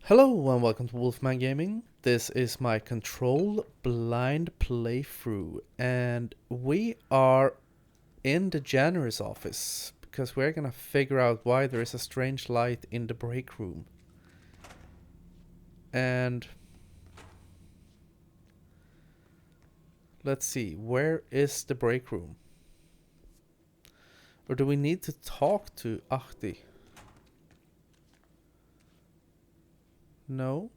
Hello and welcome to Wolfman Gaming. This is my control blind playthrough and we are in the janitor's office because we're gonna figure out why there is a strange light in the break room. And let's see, where is the break room? Or do we need to talk to Ahti? No?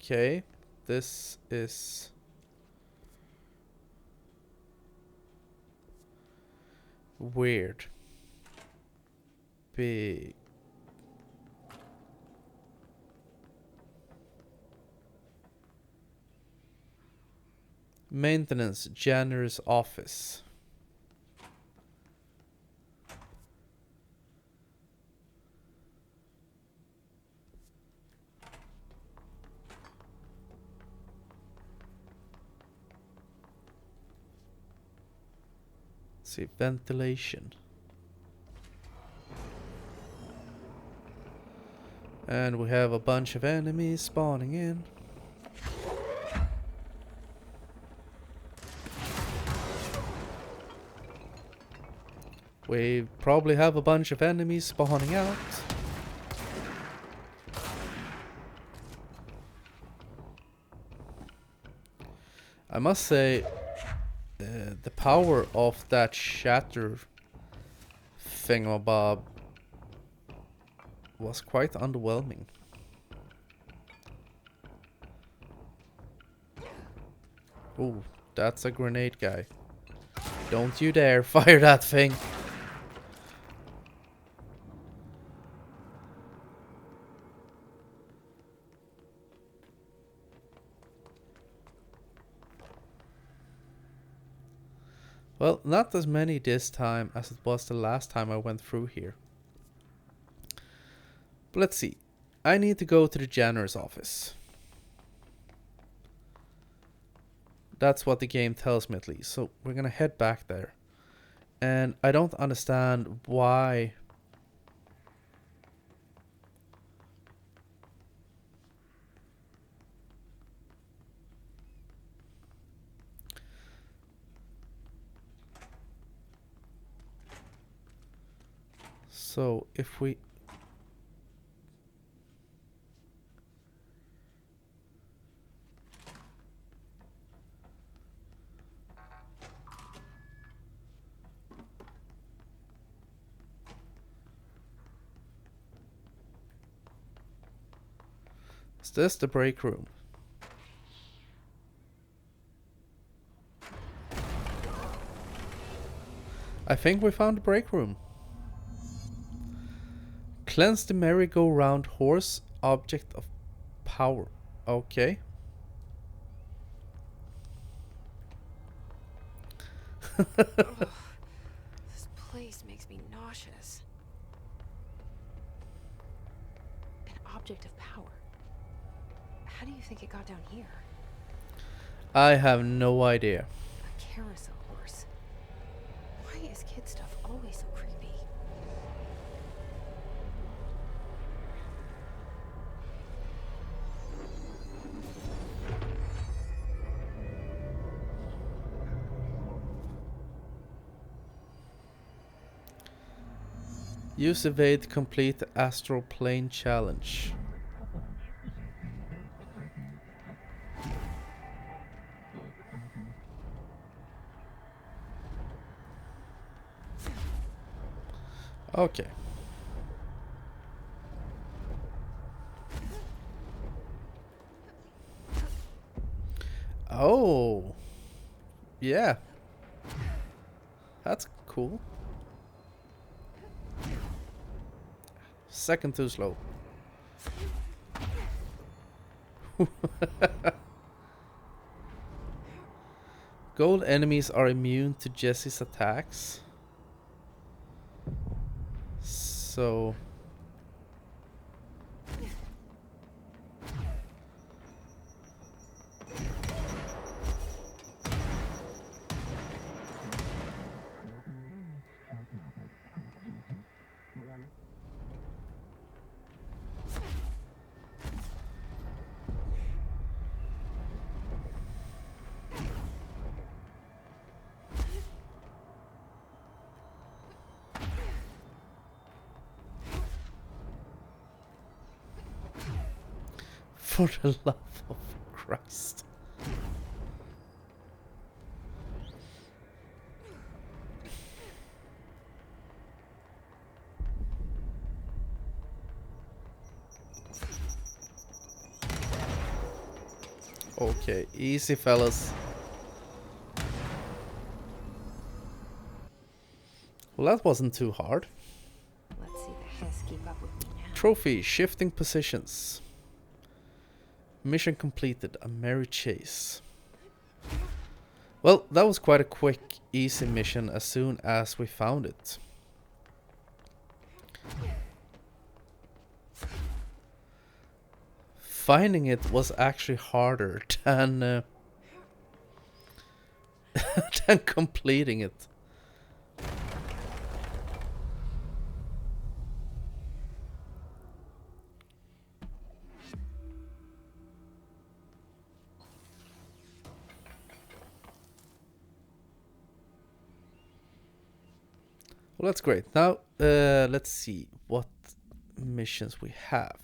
Okay, this is weird. Big. Maintenance janitor's office. Let's see, ventilation. And we have a bunch of enemies spawning in. We probably have a bunch of enemies spawning out. I must say, the power of that shatter thingamabob was quite underwhelming. Ooh, that's a grenade guy. Don't you dare fire that thing. Well, not as many this time as it was the last time I went through here. But let's see. I need to go to the janitor's office. That's what the game tells me at least. So we're gonna head back there. And I don't understand why. So if we... Is this the break room? I think we found the break room. Cleanse the merry-go-round horse, object of power. Okay. Ugh, this place makes me nauseous. An object of power. How do you think it got down here? I have no idea. A carousel horse. Why is kid stuff always so creepy? Use evade to complete the astral plane challenge. Okay. Oh. Yeah. That's cool. Second too slow. Gold enemies are immune to Jesse's attacks. So For the love of Christ. Okay, easy fellas. Well, that wasn't too hard. Let's see the Hess keep up with me now. Trophy, shifting positions. Mission completed, a merry chase. Well, that was quite a quick, easy mission as soon as we found it. Finding it was actually harder than than completing it. Well, that's great. Now, let's see what missions we have.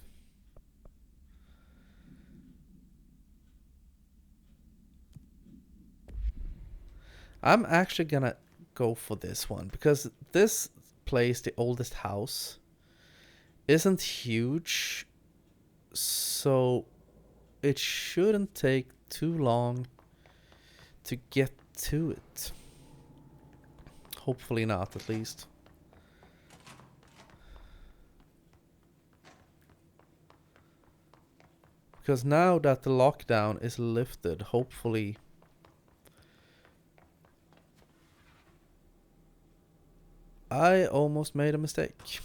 I'm actually gonna go for this one because this place, the oldest house, isn't huge, so it shouldn't take too long to get to it. Hopefully not, at least. Because now that the lockdown is lifted, hopefully I almost made a mistake.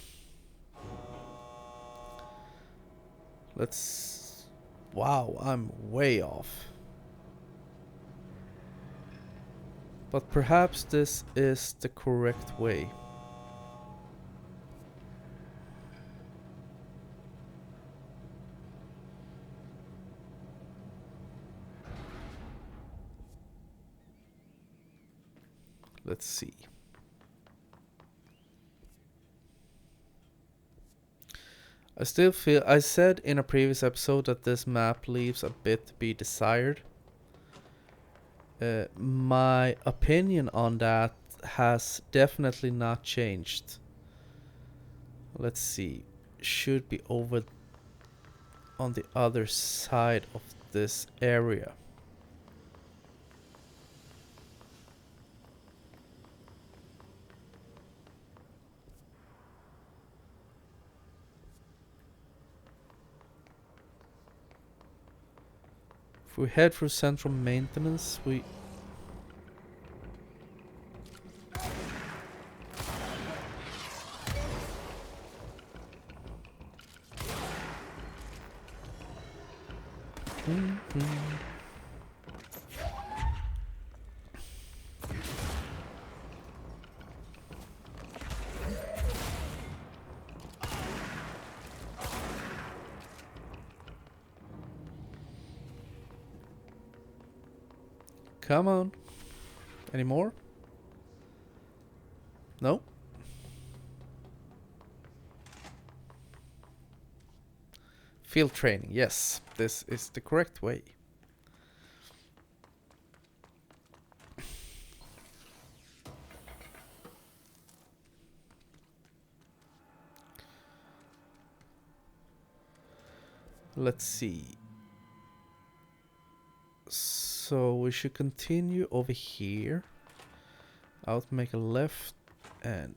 Let's... Wow, I'm way off. But perhaps this is the correct way. Let's see. I still feel... I said in a previous episode that this map leaves a bit to be desired. My opinion on that has definitely not changed. Let's see. Should be over on the other side of this area. If we head through central maintenance, we... Come on. Any more? No? Field training. Yes, this is the correct way. Let's see. So we should continue over here. I'll make a left and...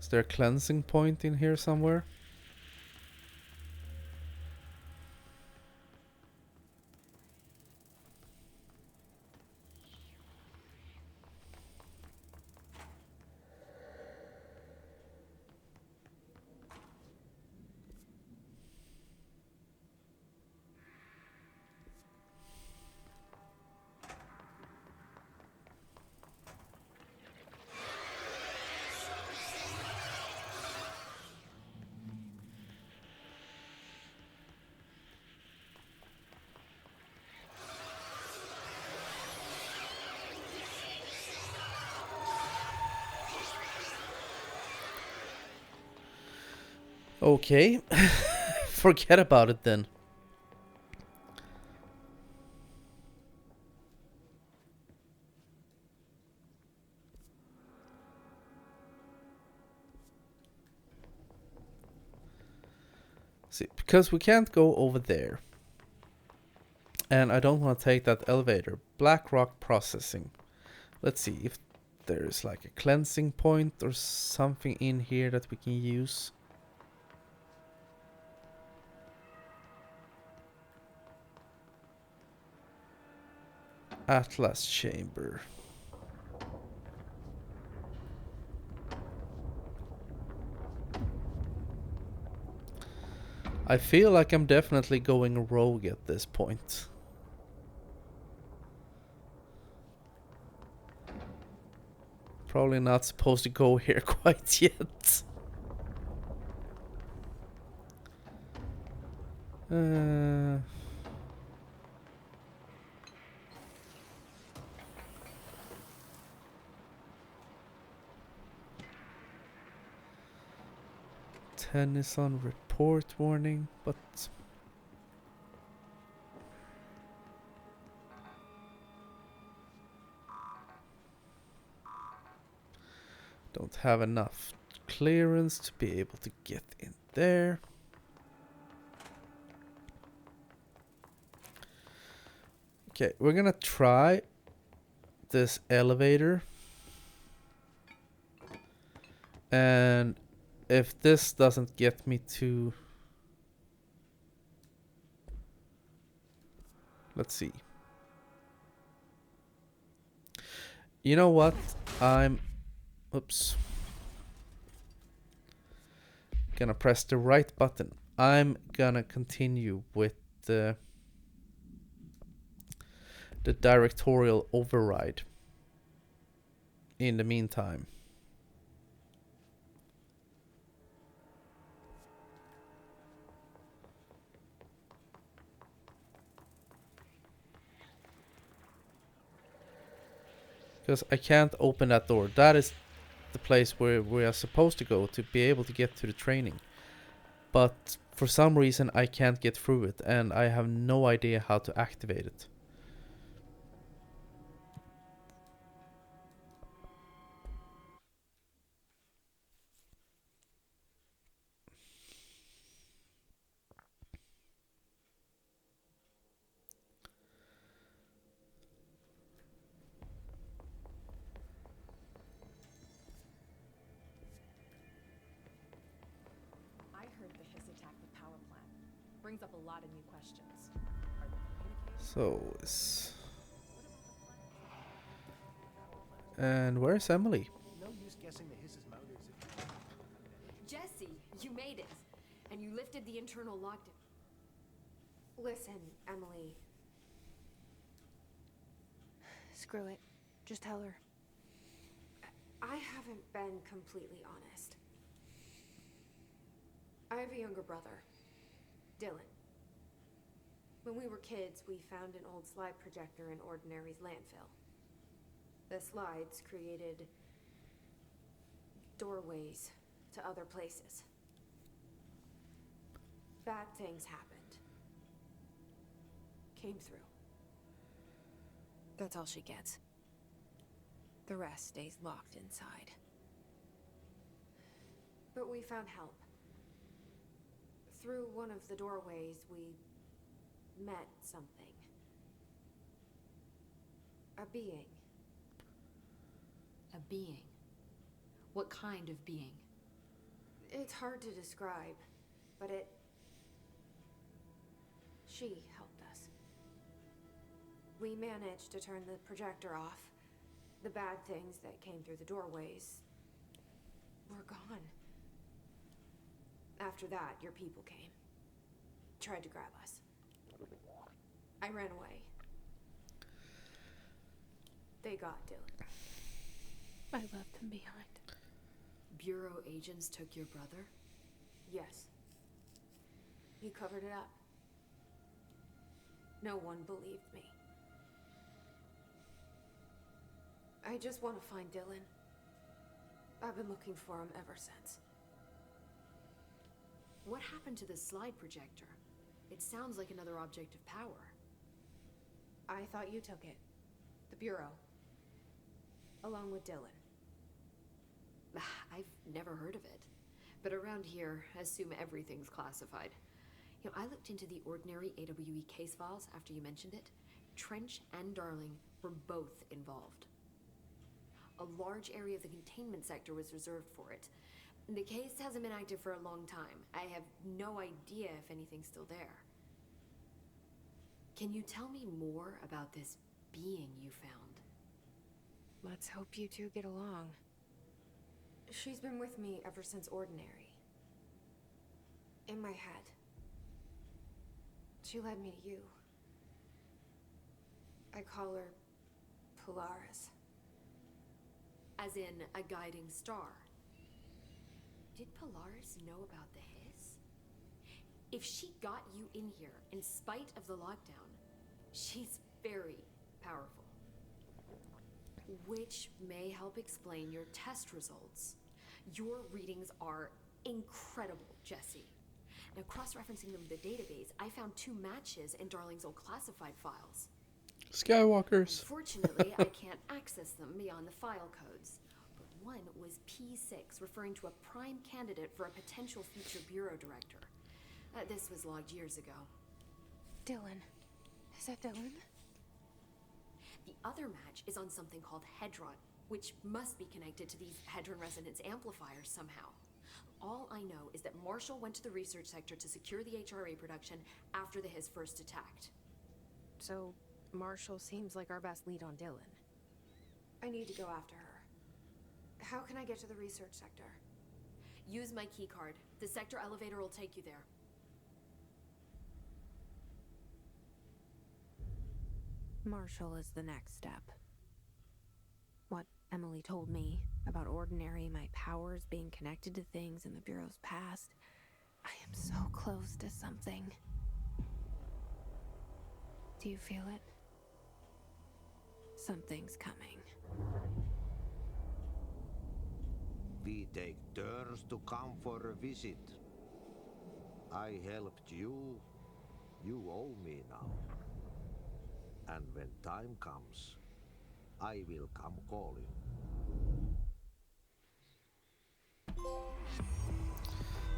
Is there a cleansing point in here somewhere? Okay. Forget about it then. See, because we can't go over there. And I don't want to take that elevator. Black rock processing. Let's see if there's like a cleansing point or something in here that we can use. Atlas chamber. I feel like I'm definitely going rogue at this point. Probably not supposed to go here quite yet. Uh, Tennyson report warning, but don't have enough clearance to be able to get in there. Okay, we're gonna try this elevator. And if this doesn't get me to... Let's see. You know what? Oops. Gonna press the right button. I'm gonna continue with the directorial override in the meantime. Because I can't open that door. That is the place where we are supposed to go to be able to get to the training. But for some reason I can't get through it, and I have no idea how to activate it. I heard the Hiss attacked the power plant. Brings up a lot of new questions. Are the communicators... So it's... And where's Emily? No use guessing the Hiss's motives if you... Jesse, you made it. And you lifted the internal lockdown. Listen, Emily. Screw it. Just tell her. I haven't been completely honest. I have a younger brother, Dylan. When we were kids, we found an old slide projector in Ordinary's landfill. The slides created doorways to other places. Bad things happened. Came through. That's all she gets. The rest stays locked inside. But we found help. Through one of the doorways, we met something. A being. A being. What kind of being? It's hard to describe, but she helped us. We managed to turn the projector off. The bad things that came through the doorways were gone. After that, your people came. Tried to grab us. I ran away. They got Dylan. I left him behind. Bureau agents took your brother? Yes. He covered it up. No one believed me. I just want to find Dylan. I've been looking for him ever since. What happened to the slide projector? It sounds like another object of power. I thought you took it. The Bureau. Along with Dylan. I've never heard of it. But around here, I assume everything's classified. You know, I looked into the ordinary AWE case files after you mentioned it. Trench and Darling were both involved. A large area of the containment sector was reserved for it. The case hasn't been active for a long time. I have no idea if anything's still there. Can you tell me more about this being you found? Let's hope you two get along. She's been with me ever since Ordinary. In my head. She led me to you. I call her Polaris. As in a guiding star. Did Polaris know about the hiss? If she got you in here in spite of the lockdown, she's very powerful. Which may help explain your test results. Your readings are incredible, Jesse. Now, cross-referencing them with the database, I found 2 matches in Darling's old classified files. Skywalkers. Unfortunately, I can't access them beyond the file codes. But one was P6, referring to a prime candidate for a potential future bureau director. This was logged years ago. Dylan. Is that Dylan? The other match is on something called Hedron, which must be connected to these Hedron resonance amplifiers somehow. All I know is that Marshall went to the research sector to secure the HRA production after the Hiss first attacked. So, Marshall seems like our best lead on Dylan. I need to go after her. How can I get to the research sector? Use my key card. The sector elevator will take you there. Marshall is the next step. What Emily told me about Ordinary, my powers being connected to things in the Bureau's past. I am so close to something. Do you feel it? Something's coming. We take turns to come for a visit. I helped you. You owe me now. And when time comes, I will come calling.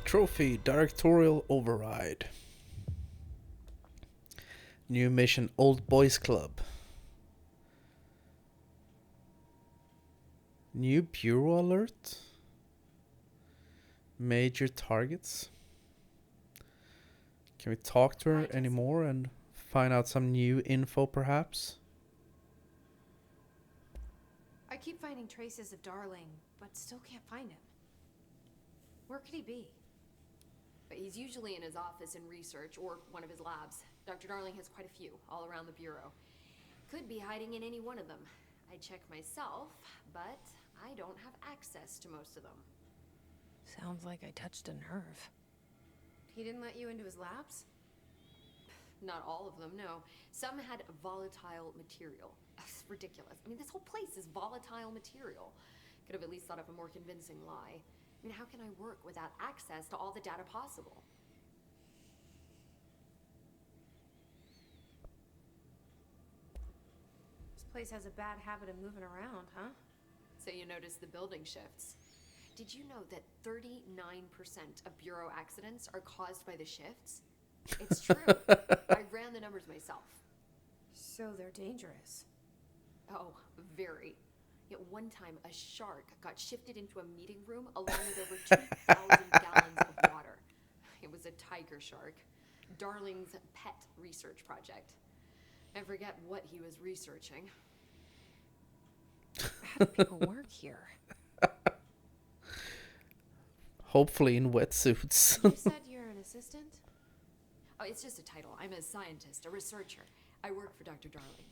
Trophy Directorial Override. New mission Old Boys Club. New Bureau Alert. Major targets. Can we talk to her anymore and find out some new info perhaps? I keep finding traces of Darling, but still can't find him. Where could he be? But he's usually in his office in research or one of his labs. Dr. Darling has quite a few all around the Bureau. Could be hiding in any one of them. I check myself, but I don't have access to most of them. Sounds like I touched a nerve. He didn't let you into his labs? Not all of them, no. Some had volatile material. That's ridiculous. I mean, this whole place is volatile material. Could have at least thought of a more convincing lie. I mean, how can I work without access to all the data possible? This place has a bad habit of moving around, huh? So you notice the building shifts. Did you know that 39% of Bureau accidents are caused by the shifts? It's true. I ran the numbers myself. So they're dangerous. Oh, very. Yet one time, a shark got shifted into a meeting room along with over 2,000 gallons of water. It was a tiger shark. Darling's pet research project. I forget what he was researching. How do people work here? Hopefully in wetsuits. You said you're an assistant? Oh, it's just a title. I'm a scientist, a researcher. I work for Dr. Darling.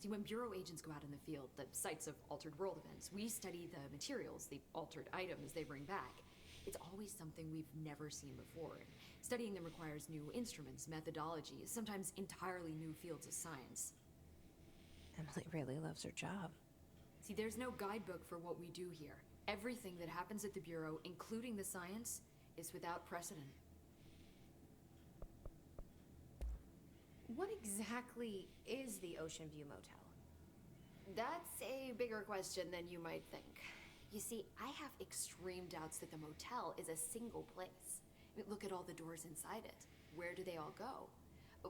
See, when Bureau agents go out in the field, the sites of altered world events, we study the materials, the altered items they bring back. It's always something we've never seen before. And studying them requires new instruments, methodologies, sometimes entirely new fields of science. Emily really loves her job. See, there's no guidebook for what we do here. Everything that happens at the Bureau, including the science, is without precedent. What exactly is the Ocean View Motel? That's a bigger question than you might think. You see, I have extreme doubts that the motel is a single place. I mean, look at all the doors inside it. Where do they all go?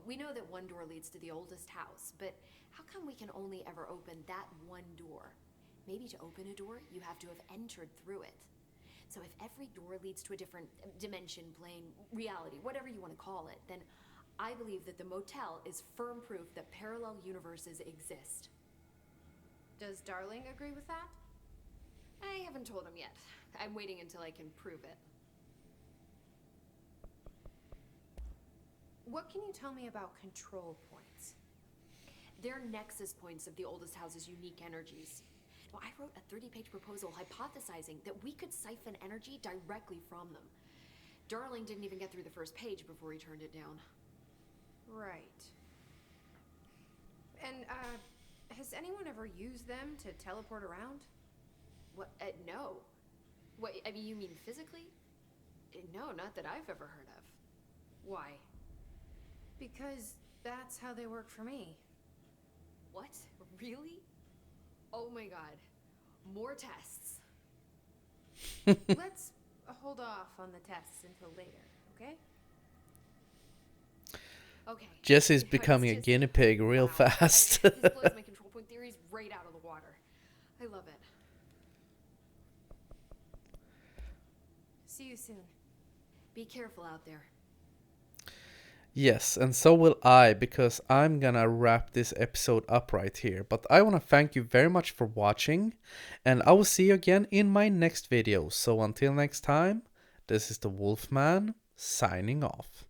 We know that one door leads to the oldest house, but how come we can only ever open that one door? Maybe to open a door, you have to have entered through it. So if every door leads to a different dimension, plane, reality, whatever you want to call it, then I believe that the motel is firm proof that parallel universes exist. Does Darling agree with that? I haven't told him yet. I'm waiting until I can prove it. What can you tell me about control points? They're nexus points of the oldest house's unique energies. Well, I wrote a 30-page proposal hypothesizing that we could siphon energy directly from them. Darling didn't even get through the first page before he turned it down. Right. And, has anyone ever used them to teleport around? What? No. What, I mean, you mean physically? No, not that I've ever heard of. Why? Because that's how they work for me. What? Really? Oh my god. More tests. Let's hold off on the tests until later, okay? Okay. Jesse's It's becoming a just- guinea pig real wow. fast. This blows my control point theories right out of the water. I love it. See you soon. Be careful out there. Yes, and so will I, because I'm gonna wrap this episode up right here. But I want to thank you very much for watching, and I will see you again in my next video. So until next time, this is the Wolfman signing off.